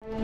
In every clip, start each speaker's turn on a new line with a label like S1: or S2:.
S1: Hello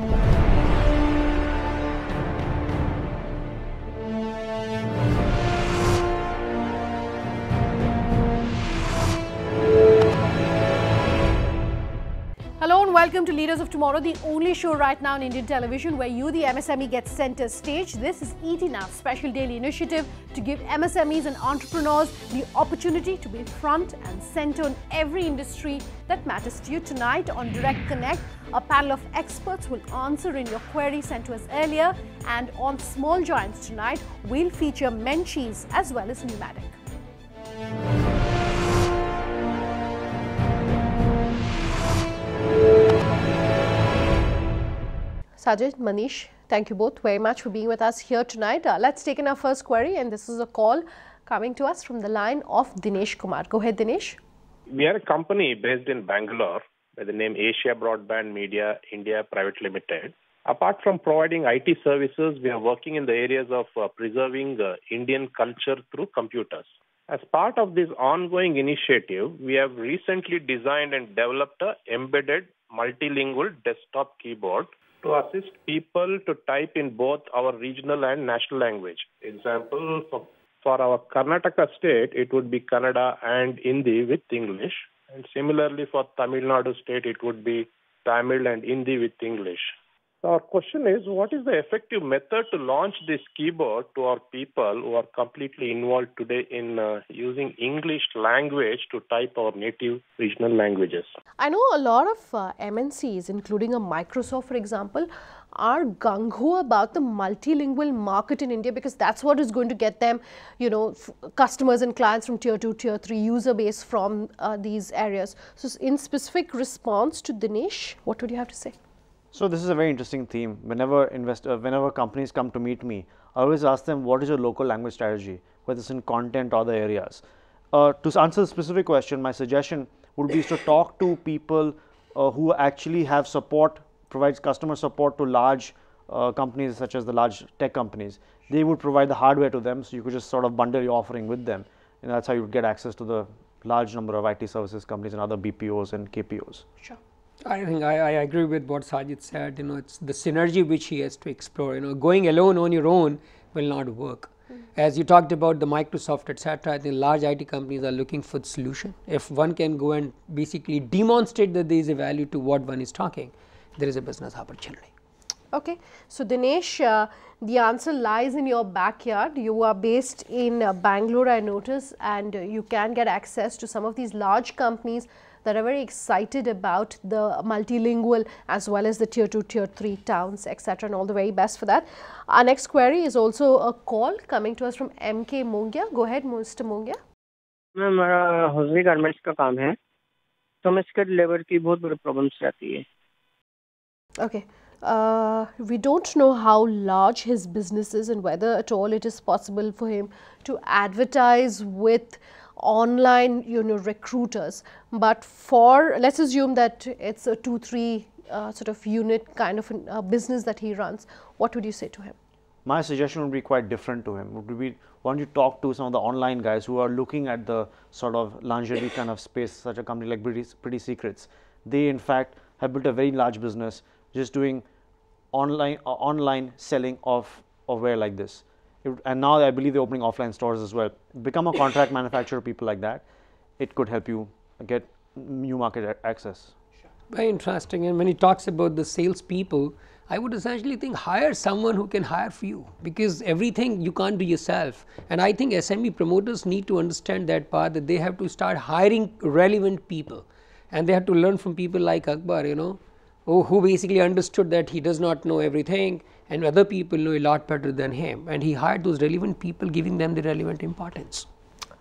S1: and welcome to Leaders of Tomorrow, the only show right now on Indian television where you, the MSME, get center stage. This is ET Now, special daily initiative to give MSMEs and entrepreneurs the opportunity to be front and center on every industry that matters to you. Tonight on Direct Connect, a panel of experts will answer in your queries sent to us earlier, and on Small Giants tonight, we'll feature Menchies as well as Numadic. Sajid, Manish, thank you both very much for being with us here tonight. Let's take in our first query, and this is a call coming to us from the line of Dinesh Kumar. Go ahead, Dinesh.
S2: We are a company based in Bangalore by the name Asia Broadband Media India Private Limited. Apart from providing IT services, we are working in the areas of preserving Indian culture through computers. As part of this ongoing initiative, we have recently designed and developed an embedded multilingual desktop keyboard to assist people to type in both our regional and national language. Example, for our Karnataka state, it would be Kannada and Hindi with English. And similarly, for Tamil Nadu state, it would be Tamil and Hindi with English. So our question is, what is the effective method to launch this keyboard to our people who are completely involved today in using English language to type our native regional languages?
S1: I know a lot of MNCs, including a Microsoft, for example, are gung-ho about the multilingual market in India because that's what is going to get them, you know, customers and clients from tier 2, tier 3, user base from these areas. So in specific response to Dinesh, what would you have to say?
S3: So this is a very interesting theme. Whenever companies come to meet me, I always ask them, what is your local language strategy, whether it's in content or other areas. To answer the specific question, my suggestion would be to talk to people who actually have support, provides customer support to large companies such as the large tech companies. They would provide the hardware to them, so you could just sort of bundle your offering with them. And that's how you would get access to the large number of IT services companies and other BPOs and KPOs.
S1: Sure.
S4: I think I agree with what Sajid said. You know, it's the synergy which he has to explore. You know, going alone on your own will not work. As you talked about the Microsoft, etc., I think large IT companies are looking for the solution. If one can go and basically demonstrate that there is a value to what one is talking, there is a business opportunity.
S1: Okay, so Dinesh, the answer lies in your backyard. You are based in Bangalore, I notice, and you can get access to some of these large companies that are very excited about the multilingual as well as the tier 2, tier 3 towns, etc., and all the very best for that. Our next query is also a call coming to us from MK Mongia. Go ahead, Mr. Mongia.
S5: Ma'am हमारा hostel garments का काम है, तो हमें skilled labour की बहुत बड़ी problems रहती है.
S1: Okay. We don't know how large his business is and whether at all it is possible for him to advertise with online, you know, recruiters. But for, let's assume that it's a 2-3 sort of unit kind of a business that he runs. What would you say to him?
S3: My suggestion would be quite different to him. Would be, why don't you talk to some of the online guys who are looking at the sort of lingerie kind of space, such a company like Pretty Secrets. They in fact have built a very large business just doing online selling of wear like this. And now I believe they're opening offline stores as well. Become a contract manufacturer, people like that. It could help you get new market access.
S4: Very interesting. And when he talks about the salespeople, I would essentially think hire someone who can hire for you, because everything you can't do yourself. And I think SME promoters need to understand that part, that they have to start hiring relevant people. And they have to learn from people like Akbar, you know, who basically understood that he does not know everything and other people know a lot better than him. And he hired those relevant people, giving them the relevant importance.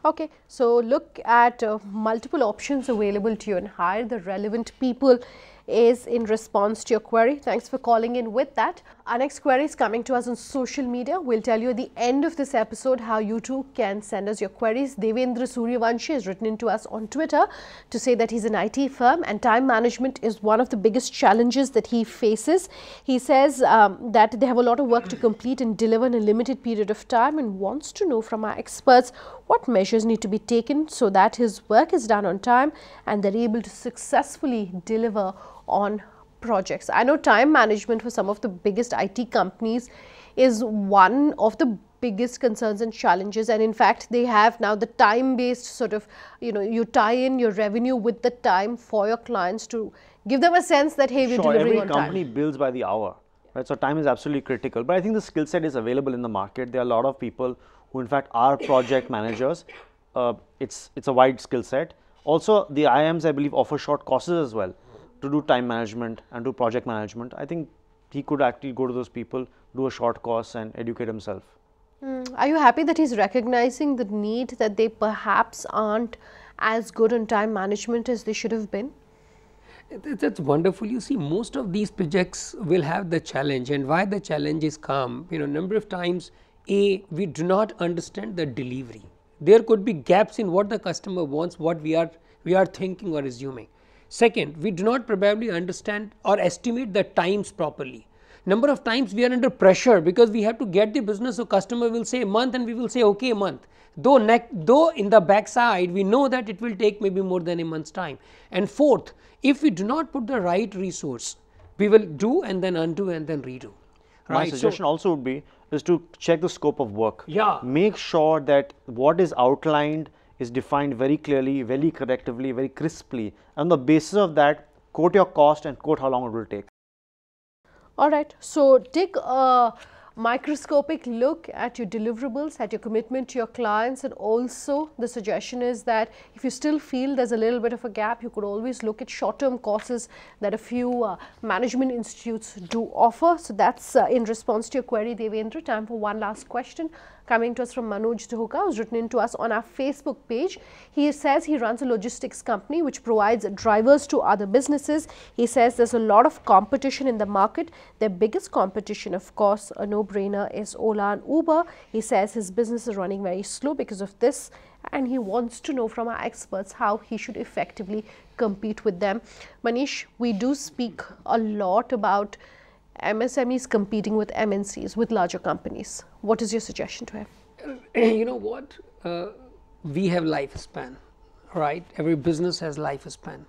S1: Okay, so look at multiple options available to you and hire the relevant people is in response to your query. Thanks for calling in with that. Our next query is coming to us on social media. We'll tell you at the end of this episode how you too can send us your queries. Devendra Suryavanshi has written into us on Twitter to say that he's an IT firm and time management is one of the biggest challenges that he faces. He says that they have a lot of work to complete and deliver in a limited period of time and wants to know from our experts what measures need to be taken so that his work is done on time and they're able to successfully deliver on projects. I know time management for some of the biggest IT companies is one of the biggest concerns and challenges, and in fact they have now the time based sort of, you tie in your revenue with the time for your clients to give them a sense that, hey, we're delivering on time.
S3: Every company bills by the hour, right? So time is absolutely critical, but I think the skill set is available in the market. There are a lot of people who in fact are project managers. It's a wide skill set. Also the IIMs, I believe, offer short courses as well to do time management and do project management. I think he could actually go to those people, do a short course and educate himself.
S1: Are you happy that he's recognizing the need that they perhaps aren't as good on time management as they should have been?
S4: That's wonderful. You see, most of these projects will have the challenge, and why the challenges come, number of times, we do not understand the delivery. There could be gaps in what the customer wants, what we are thinking or assuming. Second, we do not probably understand or estimate the times properly. Number of times we are under pressure because we have to get the business, so customer will say a month and we will say okay a month. Though in the backside we know that it will take maybe more than a month's time. And fourth, if we do not put the right resource, we will do and then undo and then redo.
S3: My suggestion also would be is to check the scope of work.
S4: Yeah.
S3: Make sure that what is outlined is defined very clearly, very correctively, very crisply. On the basis of that, quote your cost and quote how long it will take.
S1: All right, so take a microscopic look at your deliverables, at your commitment to your clients, and also the suggestion is that if you still feel there's a little bit of a gap, you could always look at short-term courses that a few management institutes do offer. So that's in response to your query, Devendra. Time for one last question coming to us from Manoj Dhahoka, who's written in to us on our Facebook page. He says he runs a logistics company which provides drivers to other businesses. He says there's a lot of competition in the market. Their biggest competition, of course, a no-brainer, is Ola and Uber. He says his business is running very slow because of this, and he wants to know from our experts how he should effectively compete with them. Manish, we do speak a lot about MSMEs competing with MNCs, with larger companies. What is your suggestion to him?
S4: You know what? We have lifespan, right? Every business has lifespan.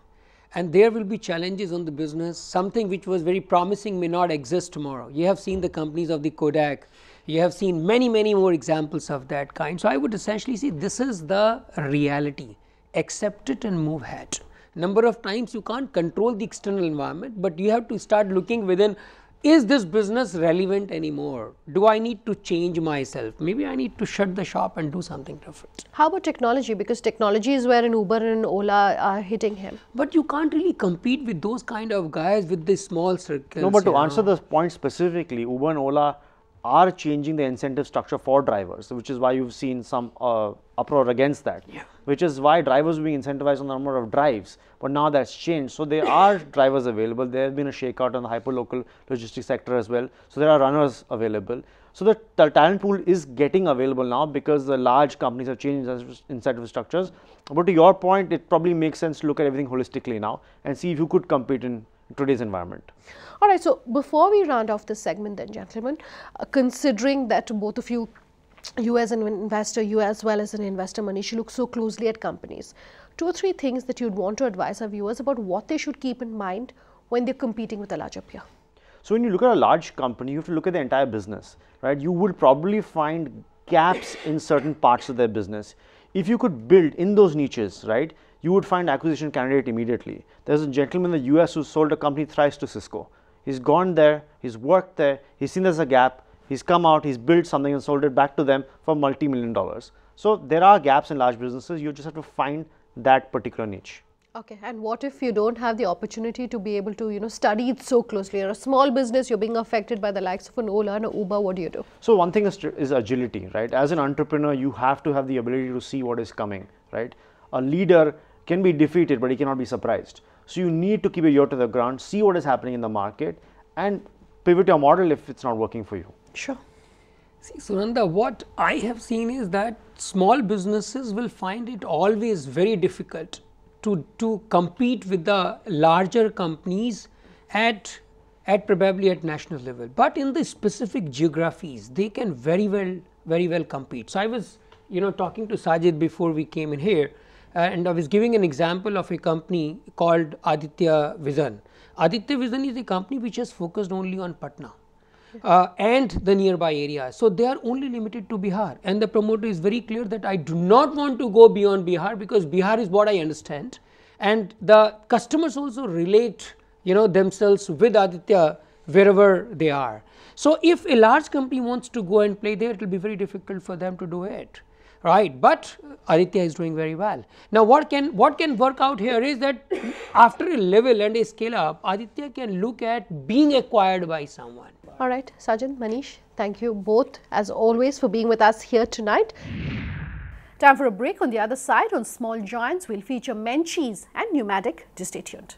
S4: And there will be challenges on the business. Something which was very promising may not exist tomorrow. You have seen the companies of the Kodak. You have seen many, many more examples of that kind. So I would essentially say this is the reality. Accept it and move ahead. Number of times you can't control the external environment, but you have to start looking within. Is this business relevant anymore? Do I need to change myself? Maybe I need to shut the shop and do something different.
S1: How about technology? Because technology is where an Uber and Ola are hitting him.
S4: But you can't really compete with those kind of guys with this small circles.
S3: No, but to answer the point specifically, Uber and Ola are changing the incentive structure for drivers, which is why you've seen some uproar against that.
S4: Yeah.
S3: Which is why drivers are being incentivized on the number of drives. But now that's changed. So there are drivers available. There has been a shakeout on the hyperlocal logistics sector as well. So there are runners available. So the talent pool is getting available now because the large companies have changed incentive structures. But to your point, it probably makes sense to look at everything holistically now and see if you could compete in today's environment.
S1: All right, so before we round off this segment then, gentlemen, considering that both of you as an investor, you as well as an investor, Manish, look so closely at companies, 2 or 3 things that you'd want to advise our viewers about what they should keep in mind when they're competing with a larger peer.
S3: So when you look at a large company, you have to look at the entire business, right? You would probably find gaps in certain parts of their business. If you could build in those niches, right, you would find acquisition candidate immediately. There's a gentleman in the US who sold a company thrice to Cisco. He's gone there, he's worked there, he's seen there's a gap, he's come out, he's built something and sold it back to them for multi-million dollars. So there are gaps in large businesses, you just have to find that particular niche.
S1: Okay, and what if you don't have the opportunity to be able to, study it so closely? You're a small business, you're being affected by the likes of an Ola and an Uber, what do you do?
S3: So one thing is agility, right? As an entrepreneur, you have to have the ability to see what is coming, right? A leader can be defeated, but he cannot be surprised. So you need to keep your ear to the ground, see what is happening in the market and pivot your model if it's not working for you.
S1: Sure.
S4: See, Sunanda, what I have seen is that small businesses will find it always very difficult to compete with the larger companies at probably at national level. But in the specific geographies, they can very well compete. So I was, talking to Sajid before we came in here, and I was giving an example of a company called Aditya Vision. Aditya Vision is a company which has focused only on Patna. And the nearby areas. So, they are only limited to Bihar, and the promoter is very clear that I do not want to go beyond Bihar, because Bihar is what I understand, and the customers also relate themselves with Aditya wherever they are. So, if a large company wants to go and play there, it will be very difficult for them to do it, right. But Aditya is doing very well. Now, what can work out here is that after a level and a scale up, Aditya can look at being acquired by someone.
S1: All right, Sajid, Manish, thank you both as always for being with us here tonight. Time for a break. On the other side, on Small Giants, we'll feature Menchies and Numadic. Just stay tuned.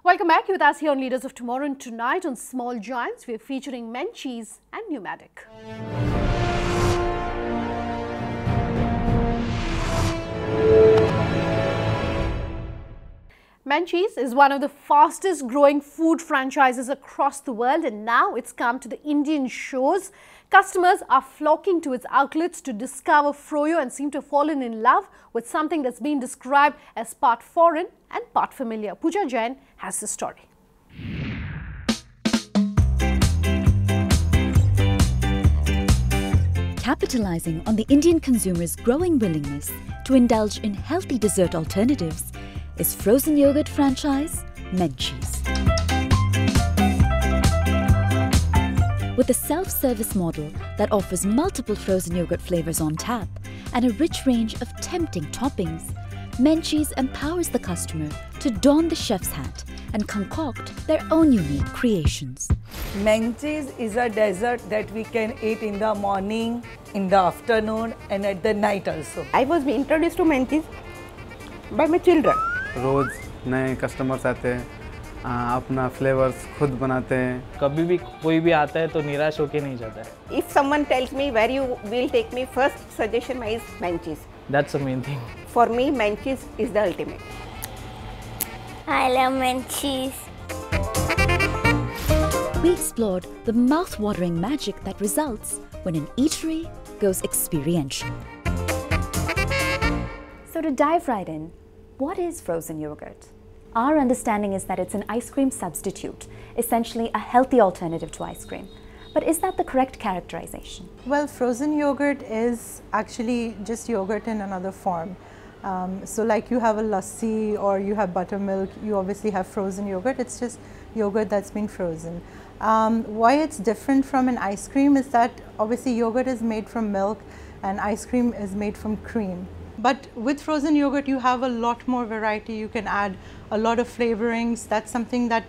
S1: Welcome back. You're with us here on Leaders of Tomorrow, and tonight on Small Giants, we're featuring Menchies and Numadic. Menchies is one of the fastest growing food franchises across the world, and now it's come to the Indian shores. Customers are flocking to its outlets to discover froyo and seem to have fallen in love with something that's been described as part foreign and part familiar. Pooja Jain has the story.
S6: Capitalizing on the Indian consumer's growing willingness to indulge in healthy dessert alternatives is frozen yogurt franchise Menchies. With a self-service model that offers multiple frozen yogurt flavors on tap and a rich range of tempting toppings, Menchies empowers the customer to don the chef's hat and concoct their own unique creations.
S7: Menchies is a dessert that we can eat in the morning, in the afternoon and at the night also.
S8: I was introduced to Menchies by my children.
S9: रोज नए customers आते हैं, अपना flavours खुद बनाते हैं.
S10: कभी भी कोई भी आता है तो निराश होके नहीं जाता है.
S8: If someone tells me where you will take me, first suggestion is Menchies.
S10: That's the main thing.
S8: For me, Menchies is the ultimate.
S11: I love Menchies.
S6: We explored the mouth-watering magic that results when an eatery goes experiential.
S12: So to dive right in, what is frozen yogurt? Our understanding is that it's an ice cream substitute, essentially a healthy alternative to ice cream. But is that the correct characterization?
S13: Well, frozen yogurt is actually just yogurt in another form. So like you have a lassi or you have buttermilk, you obviously have frozen yogurt. It's just yogurt that's been frozen. Why it's different from an ice cream is that obviously yogurt is made from milk and ice cream is made from cream. But with frozen yogurt, you have a lot more variety. You can add a lot of flavorings. That's something that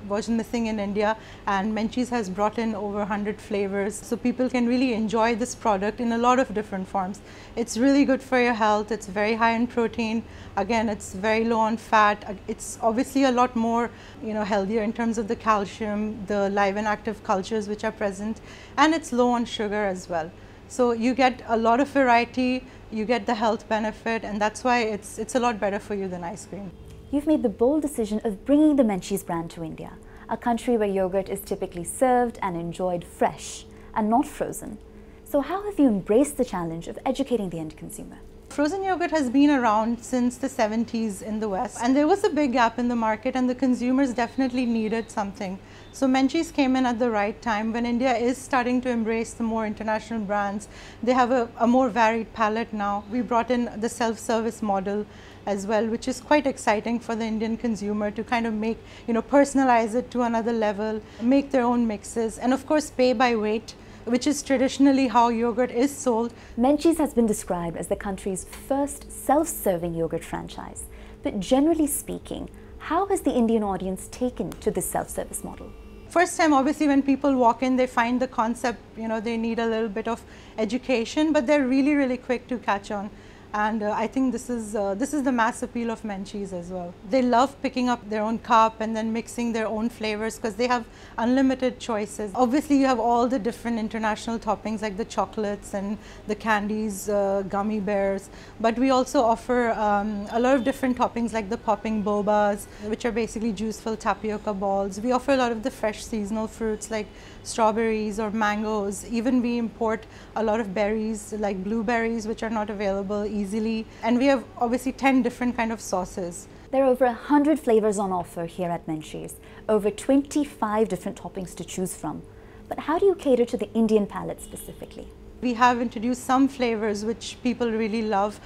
S13: was missing in India, and Menchies has brought in over 100 flavors. So people can really enjoy this product in a lot of different forms. It's really good for your health. It's very high in protein. Again, it's very low on fat. It's obviously a lot more, healthier in terms of the calcium, the live and active cultures which are present, and it's low on sugar as well. So you get a lot of variety, you get the health benefit, and that's why it's a lot better for you than ice cream.
S12: You've made the bold decision of bringing the Menchies brand to India, a country where yogurt is typically served and enjoyed fresh and not frozen. So how have you embraced the challenge of educating the end consumer?
S13: Frozen yogurt has been around since the 70s in the West, and there was a big gap in the market and the consumers definitely needed something. So Menchies came in at the right time when India is starting to embrace the more international brands. They have a more varied palette now. We brought in the self-service model as well, which is quite exciting for the Indian consumer to kind of make, personalize it to another level, make their own mixes, and of course pay by weight, which is traditionally how yogurt is sold.
S12: Menchies has been described as the country's first self-serving yogurt franchise. But generally speaking, how has the Indian audience taken to this self-service model?
S13: First time, obviously, when people walk in, they find the concept, they need a little bit of education, but they're really, really quick to catch on. And I think this is the mass appeal of Menchies as well. They love picking up their own cup and then mixing their own flavors because they have unlimited choices. Obviously, you have all the different international toppings like the chocolates and the candies, gummy bears. But we also offer a lot of different toppings like the popping bobas, which are basically juice-filled tapioca balls. We offer a lot of the fresh seasonal fruits like strawberries or mangoes. Even we import a lot of berries like blueberries, which are not available easily. And we have obviously 10 different kind of sauces.
S12: There are over 100 flavors on offer here at Menchies, over 25 different toppings to choose from. But how do you cater to the Indian palate specifically?
S13: We have introduced some flavors which people really love.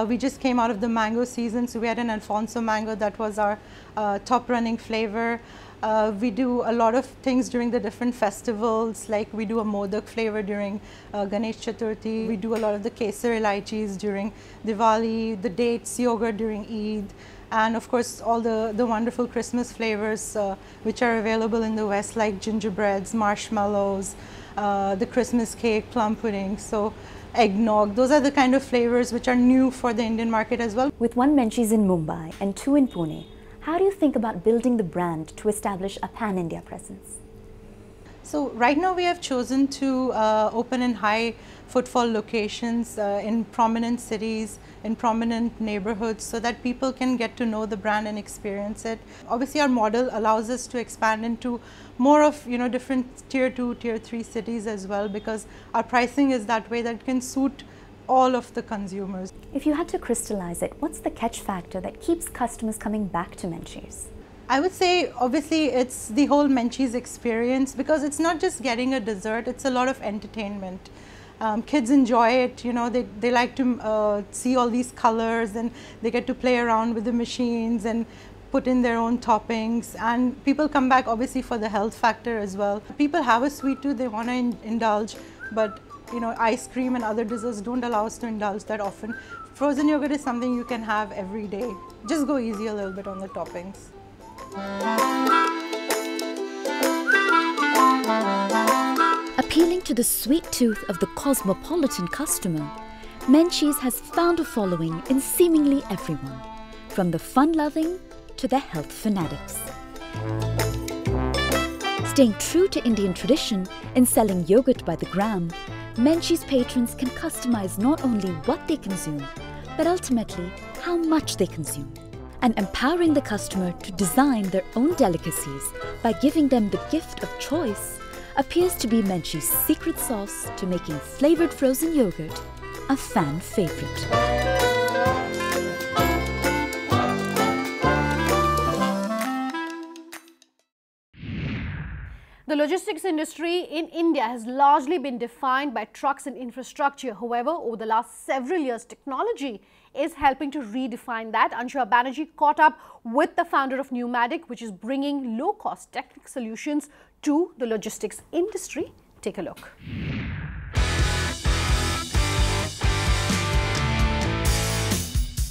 S13: We just came out of the mango season, so we had an Alfonso mango that was our top running flavor. We do a lot of things during the different festivals, like we do a modak flavor during Ganesh Chaturthi. We do a lot of the kesar elaichis during Diwali, the dates yogurt during Eid, and of course all the wonderful Christmas flavors which are available in the West, like gingerbreads, marshmallows, the Christmas cake, plum pudding, so eggnog. Those are the kind of flavors which are new for the Indian market as well.
S12: With one Menchies in Mumbai and 2 in Pune, how do you think about building the brand to establish a pan-India presence?
S13: So right now we have chosen to open in high footfall locations in prominent cities, in prominent neighborhoods, so that people can get to know the brand and experience it. Obviously our model allows us to expand into more of different tier 2, tier 3 cities as well, because our pricing is that way that can suit all of the consumers.
S12: If you had to crystallize it, what's the catch factor that keeps customers coming back to Menchies?
S13: I would say obviously it's the whole Menchies experience, because it's not just getting a dessert, it's a lot of entertainment. Kids enjoy it, they like to see all these colors, and they get to play around with the machines and put in their own toppings, and people come back obviously for the health factor as well. People have a sweet tooth, they want to indulge, but ice cream and other desserts don't allow us to indulge that often. Frozen yogurt is something you can have every day. Just go easy a little bit on the toppings.
S6: Appealing to the sweet tooth of the cosmopolitan customer, Menchies has found a following in seemingly everyone, from the fun-loving to the health fanatics. Staying true to Indian tradition in selling yogurt by the gram, Menchies patrons can customize not only what they consume, but ultimately how much they consume. And empowering the customer to design their own delicacies by giving them the gift of choice appears to be Menchies' secret sauce to making flavored frozen yogurt a fan favorite.
S1: The logistics industry in India has largely been defined by trucks and infrastructure. However, over the last several years, technology is helping to redefine that. Anshuha Banerjee caught up with the founder of Numadic, which is bringing low-cost technical solutions to the logistics industry. Take a look.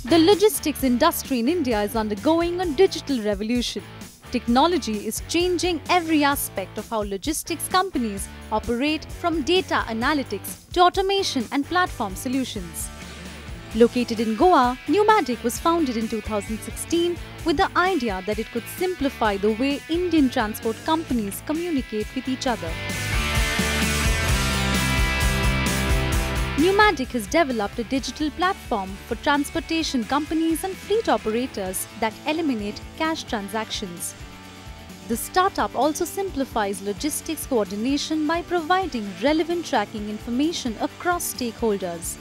S14: The logistics industry in India is undergoing a digital revolution. Technology is changing every aspect of how logistics companies operate, from data analytics to automation and platform solutions. Located in Goa, Numadic was founded in 2016 with the idea that it could simplify the way Indian transport companies communicate with each other. Numadic has developed a digital platform for transportation companies and fleet operators that eliminate cash transactions. The startup also simplifies logistics coordination by providing relevant tracking information across stakeholders.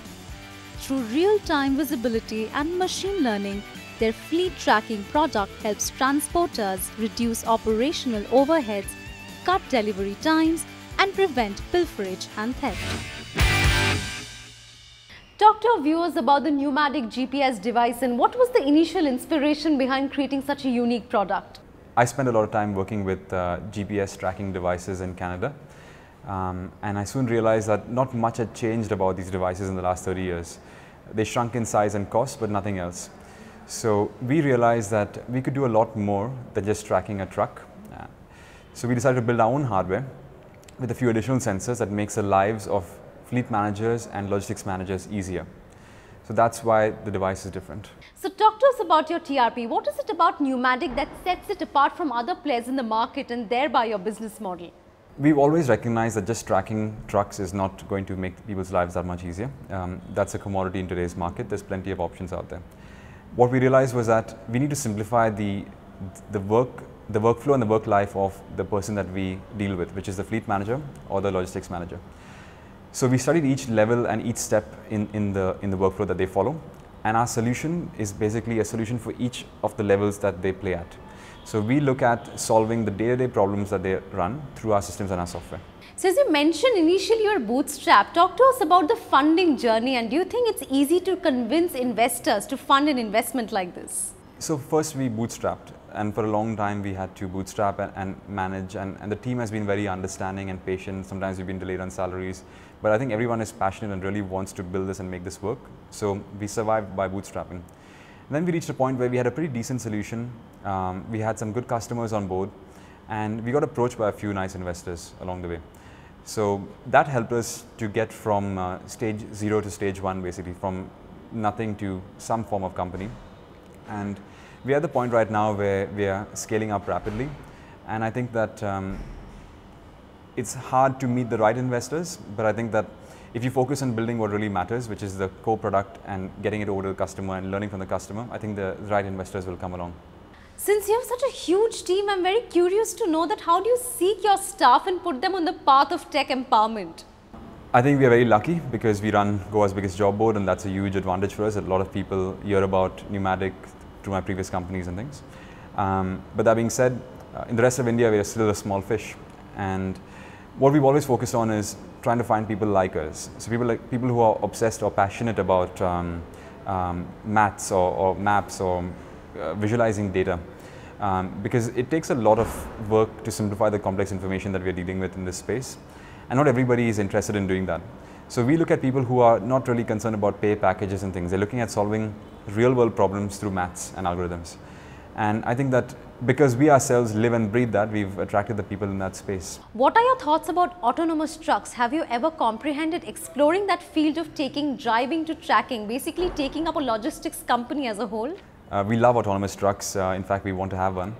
S14: Through real-time visibility and machine learning, their fleet tracking product helps transporters reduce operational overheads, cut delivery times, and prevent pilferage and theft.
S1: Talk to our viewers about the Numadic GPS device, and what was the initial inspiration behind creating such a unique product?
S15: I spent a lot of time working with GPS tracking devices in Canada, and I soon realized that not much had changed about these devices in the last 30 years. They shrunk in size and cost, but nothing else. So we realized that we could do a lot more than just tracking a truck. So we decided to build our own hardware with a few additional sensors that makes the lives of fleet managers and logistics managers easier. So So that's why the device is different.
S16: So talk to us about your TRP. What is it about Numadic that sets it apart from other players in the market and thereby your business model?
S15: We've always recognized that just tracking trucks is not going to make people's lives that much easier. That's a commodity in today's market. There's plenty of options out there. What we realized was that we need to simplify the workflow and the work life of the person that we deal with, which is the fleet manager or the logistics manager. So we studied each level and each step in the workflow that they follow, and our solution is basically a solution for each of the levels that they play at. So we look at solving the day-to-day problems that they run through our systems and our software.
S16: So as you mentioned initially, you are bootstrapped. Talk to us about the funding journey, and do you think it's easy to convince investors to fund an investment like this?
S15: So first we bootstrapped, and for a long time we had to bootstrap and manage, and the team has been very understanding and patient. Sometimes we've been delayed on salaries, but I think everyone is passionate and really wants to build this and make this work. So we survived by bootstrapping. And then we reached a point where we had a pretty decent solution. We had some good customers on board, and we got approached by a few nice investors along the way. So that helped us to get from stage 0 to stage 1, basically from nothing to some form of company. And we are at the point right now where we are scaling up rapidly, and I think that it's hard to meet the right investors, but I think that if you focus on building what really matters, which is the core product and getting it over to the customer and learning from the customer, I think the right investors will come along.
S16: Since you have such a huge team, I'm very curious to know that how do you seek your staff and put them on the path of tech empowerment?
S15: I think we are very lucky because we run Goa's biggest job board, and that's a huge advantage for us. A lot of people hear about Numadic through my previous companies and things. But that being said, in the rest of India, we are still a small fish. And what we've always focused on is trying to find people like us. So people who are obsessed or passionate about maths or maps or visualizing data. Because it takes a lot of work to simplify the complex information that we are dealing with in this space. And not everybody is interested in doing that. So we look at people who are not really concerned about pay packages and things. They're looking at solving real world problems through maths and algorithms. And I think that because we ourselves live and breathe that, we've attracted the people in that space.
S16: What are your thoughts about autonomous trucks? Have you ever comprehended exploring that field of taking driving to tracking, basically taking up a logistics company as a whole?
S15: We love autonomous trucks. In fact, we want to have one.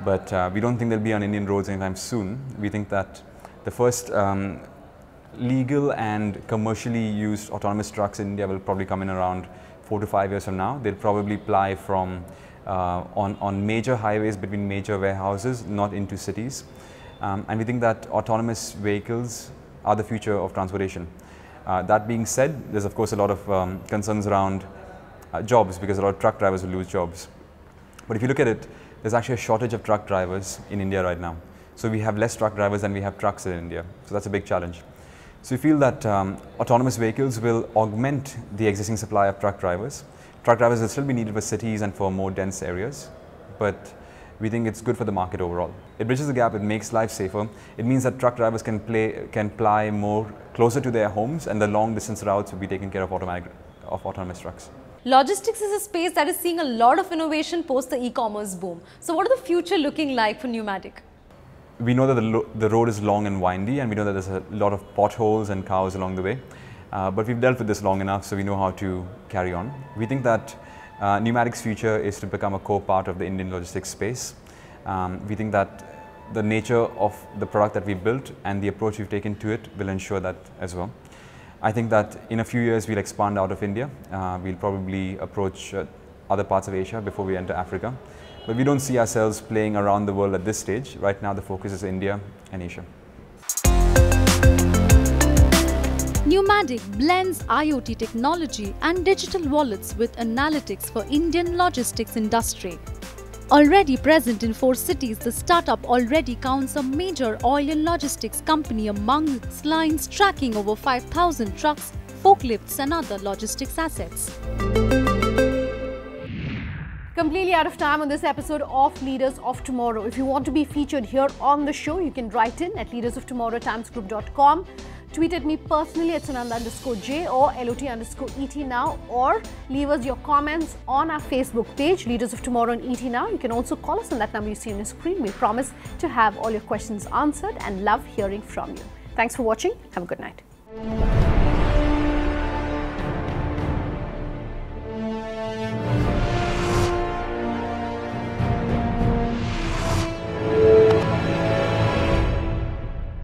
S15: But we don't think they'll be on Indian roads anytime soon. We think that the first legal and commercially used autonomous trucks in India will probably come in around 4 to 5 years from now. They'll probably ply from on major highways between major warehouses, not into cities. And we think that autonomous vehicles are the future of transportation. That being said, there's of course a lot of concerns around jobs, because a lot of truck drivers will lose jobs. But if you look at it, there's actually a shortage of truck drivers in India right now. So we have less truck drivers than we have trucks in India. So that's a big challenge. So we feel that autonomous vehicles will augment the existing supply of truck drivers. Truck drivers will still be needed for cities and for more dense areas, but we think it's good for the market overall. It bridges the gap, it makes life safer. It means that truck drivers can ply more closer to their homes, and the long distance routes will be taken care of autonomous trucks.
S16: Logistics is a space that is seeing a lot of innovation post the e-commerce boom. So what is the future looking like for Numadic?
S15: We know that the road is long and windy, and we know that there's a lot of potholes and cows along the way. But we've dealt with this long enough, so we know how to carry on. We think that Numadic's future is to become a core part of the Indian logistics space. We think that the nature of the product that we built and the approach we've taken to it will ensure that as well. I think that in a few years we'll expand out of India. We'll probably approach other parts of Asia before we enter Africa. But we don't see ourselves playing around the world at this stage. Right now the focus is India and Asia.
S14: Numadic blends IoT technology and digital wallets with analytics for Indian logistics industry. Already present in 4 cities, the startup already counts a major oil and logistics company among its lines, tracking over 5,000 trucks, forklifts and other logistics assets.
S1: Completely out of time on this episode of Leaders of Tomorrow. If you want to be featured here on the show, you can write in at leadersoftomorrow@timesgroup.com. Tweet at me personally at Sananda_J or LOT_ET now, or leave us your comments on our Facebook page, Leaders of Tomorrow and ET Now. You can also call us on that number you see on your screen. We promise to have all your questions answered and love hearing from you. Thanks for watching. Have a good night.